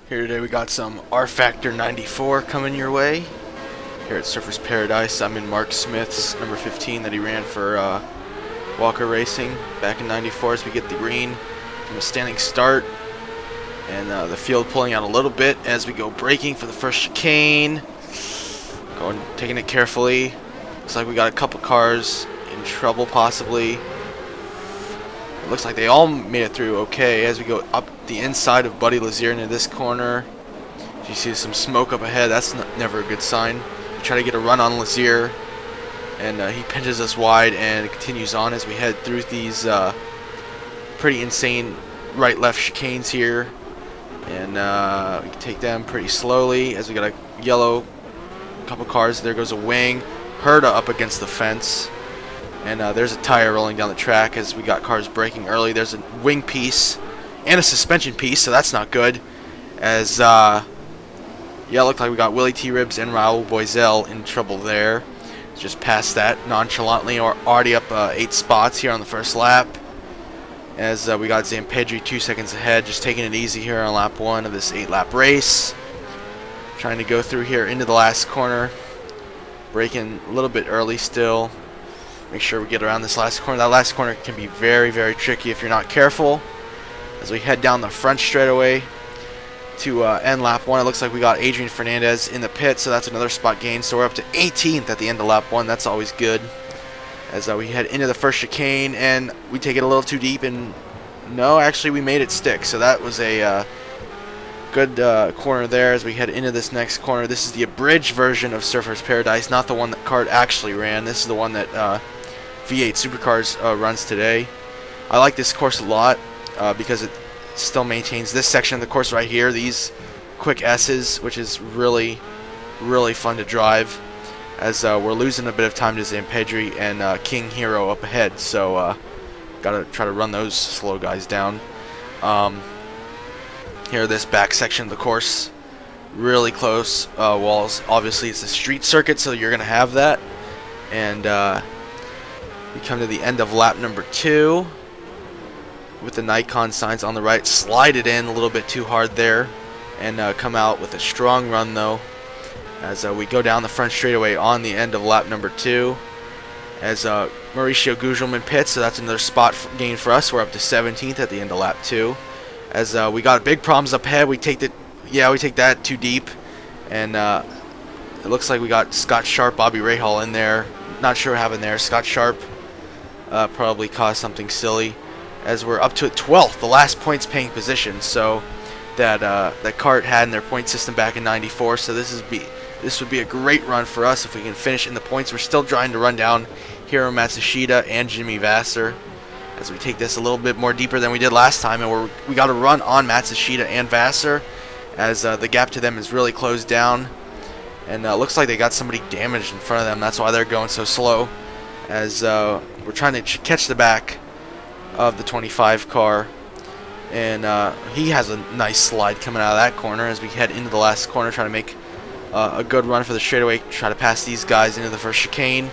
Here today we got some rFactor 94 coming your way. Here at Surfers Paradise, I'm in Mark Smith's number 15 that he ran for Walker Racing back in 94 as we get the green from a standing start. And the field pulling out a little bit as we go braking for the first chicane. Taking it carefully. Looks like we got a couple cars in trouble possibly. It looks like they all made it through okay as we go up the inside of Buddy Lazier into this corner. You see some smoke up ahead. That's never a good sign. We try to get a run on Lazier, and he pinches us wide, and it continues on as we head through these pretty insane right-left chicanes here. And we can take them pretty slowly as we got a yellow couple cars. There goes a wing. Herda up against the fence. And there's a tire rolling down the track as we got cars braking early. There's a wing piece and a suspension piece, so that's not good. As, yeah, it looked like we got Willie T. Ribbs and Raul Boisel in trouble there. Just past that nonchalantly, or already up 8 spots here on the first lap. As we got Zampedri 2 seconds ahead, just taking it easy here on lap 1 of this 8-lap race. Trying to go through here into the last corner. Braking a little bit early still. Make sure we get around this last corner. That last corner can be very, very tricky if you're not careful. As we head down the front straightaway to end lap 1, it looks like we got Adrian Fernandez in the pit, so that's another spot gain. So we're up to 18th at the end of lap 1. That's always good. As we head into the first chicane, and we take it a little too deep, and no, actually we made it stick. So that was a good corner there as we head into this next corner. This is the abridged version of Surfers Paradise, not the one that Cart actually ran. This is the one that V8 Supercars runs today. I like this course a lot because it still maintains this section of the course right here, these quick S's, which is really, really fun to drive, as we're losing a bit of time to Zampedri and King Hero up ahead, so gotta try to run those slow guys down. Here, this back section of the course, really close walls. Obviously, it's a street circuit, so you're gonna have that. And we come to the end of lap number 2 with the Nikon signs on the right. Slide it in a little bit too hard there, and come out with a strong run though. As we go down the front straightaway on the end of lap number 2, as Mauricio Gugelmin pits, so that's another spot gain for us. We're up to 17th at the end of lap 2. As we got big problems up ahead, we take that too deep, and it looks like we got Scott Sharp, Bobby Rahal in there. Not sure what happened there. Scott Sharp probably caused something silly. As we're up to 12th, the last points paying position. So that Cart had in their point system back in '94. So this would be a great run for us if we can finish in the points. We're still trying to run down Hiro Matsushita and Jimmy Vasser, as we take this a little bit more deeper than we did last time, and we got to run on Matsushita and Vasser, as the gap to them is really closed down, and looks like they got somebody damaged in front of them. That's why they're going so slow, as we're trying to catch the back of the 25 car, and he has a nice slide coming out of that corner as we head into the last corner, trying to make a good run for the straightaway, try to pass these guys into the first chicane.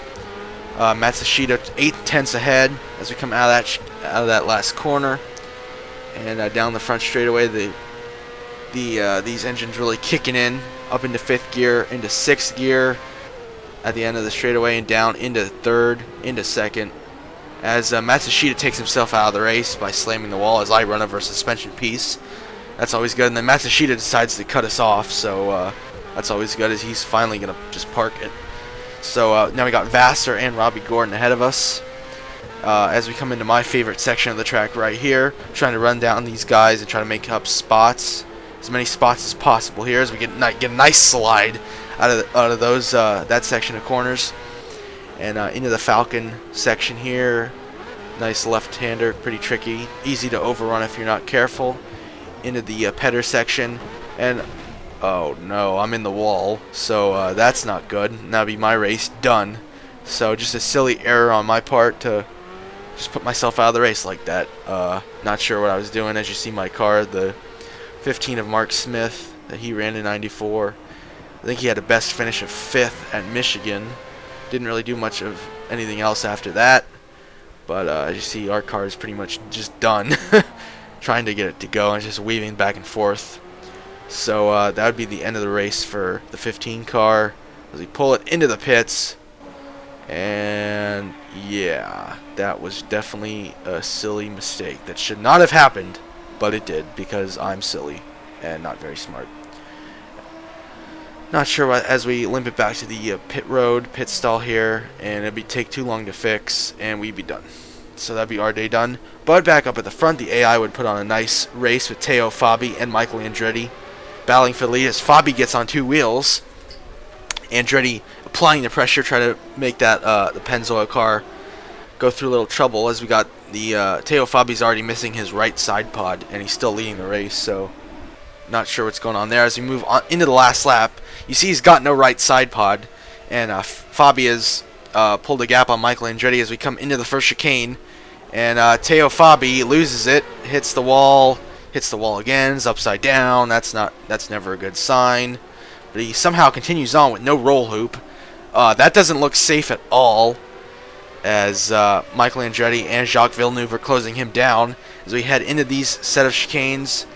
Matsushita 8/10 ahead as we come out of that last corner, and down the front straightaway, these engines really kicking in up into 5th gear, into 6th gear at the end of the straightaway, and down into 3rd, into 2nd, as Matsushita takes himself out of the race by slamming the wall as I run over a suspension piece. That's always good, and then Matsushita decides to cut us off, so that's always good, as he's finally gonna just park it. So now we got Vasser and Robbie Gordon ahead of us. As we come into my favorite section of the track right here, trying to run down these guys and try to make up spots, as many spots as possible here, as we get a nice slide out of those that section of corners, and into the Falcon section here. Nice left-hander, pretty tricky, easy to overrun if you're not careful. Into the Petter section, and oh no, I'm in the wall, so that's not good. That'll be my race done. So just a silly error on my part to just put myself out of the race like that. Not sure what I was doing. As you see my car, the 15 of Mark Smith that he ran in '94. I think he had a best finish of 5th at Michigan. Didn't really do much of anything else after that. But as you see, our car is pretty much just done. Trying to get it to go and just weaving back and forth. So that would be the end of the race for the 15 car as we pull it into the pits. And yeah, that was definitely a silly mistake. That should not have happened, but it did because I'm silly and not very smart. Not sure what, as we limp it back to the pit stall here, and it'd take too long to fix, and we'd be done. So that'd be our day done. But back up at the front, the AI would put on a nice race with Teo Fabi and Michael Andretti battling for the lead as Fabi gets on two wheels. Andretti applying the pressure, try to make that the Pennzoil car go through a little trouble, as we got the Teo Fabi's already missing his right side pod, and he's still leading the race. So not sure what's going on there. As we move on into the last lap, you see he's got no right side pod, and Fabi has pulled a gap on Michael Andretti as we come into the first chicane, and Teo Fabi loses it, hits the wall again, is upside down. That's never a good sign. But he somehow continues on with no roll hoop. That doesn't look safe at all, as Michael Andretti and Jacques Villeneuve are closing him down as we head into these set of chicanes.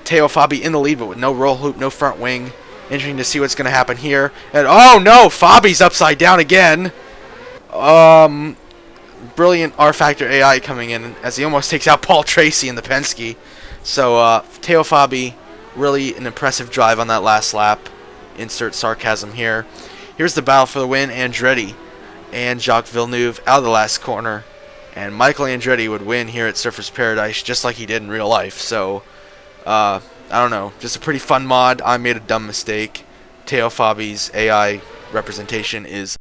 Teo Fabi in the lead, but with no roll hoop, no front wing. Interesting to see what's going to happen here. And oh no, Fabi's upside down again. Brilliant rFactor AI coming in as he almost takes out Paul Tracy in the Penske. So Teo Fabi, really an impressive drive on that last lap. Insert sarcasm here. Here's the battle for the win. Andretti and Jacques Villeneuve out of the last corner. And Michael Andretti would win here at Surfers Paradise just like he did in real life. So I don't know, just a pretty fun mod. I made a dumb mistake. Teo Fabi's AI representation is